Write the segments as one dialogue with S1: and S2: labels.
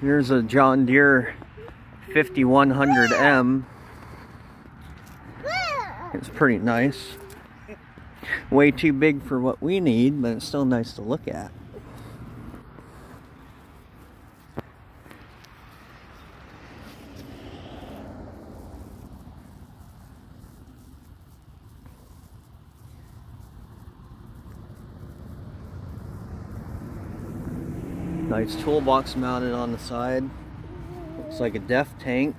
S1: Here's a John Deere 5100M. It's pretty nice. Way too big for what we need, but it's still nice to look at. Nice toolbox mounted on the side. Looks like a DEF tank.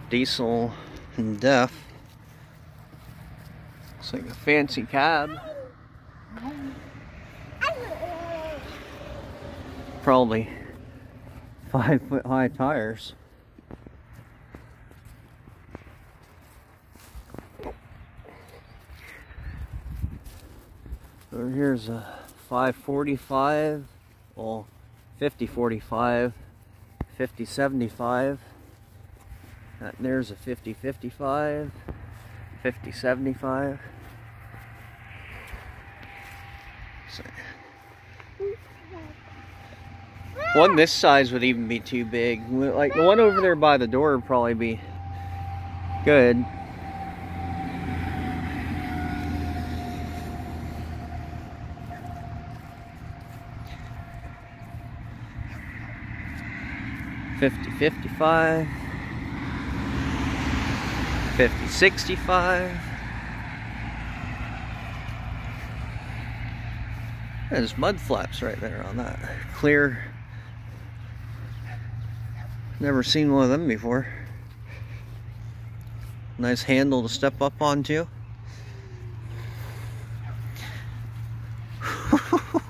S1: Diesel and DEF. Looks like a fancy cab. Probably 5-foot high tires. Over here's a 545. Well, 50-45, 50-75. There's a 50-55, 50-75. One this size would even be too big. Like the one over there by the door would probably be good. $50-55, $50-65. There's mud flaps right there on that. Clear. Never seen one of them before. Nice handle to step up onto.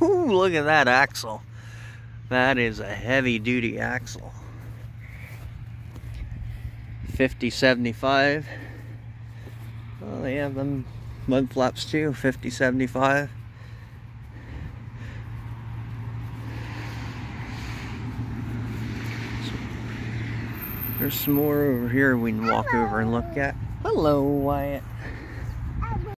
S1: Look at that axle. That is a heavy duty axle. 50-75. Oh, they have them mud flaps too. 50-75. There's some more over here we can walk over and look at. Hello, Wyatt.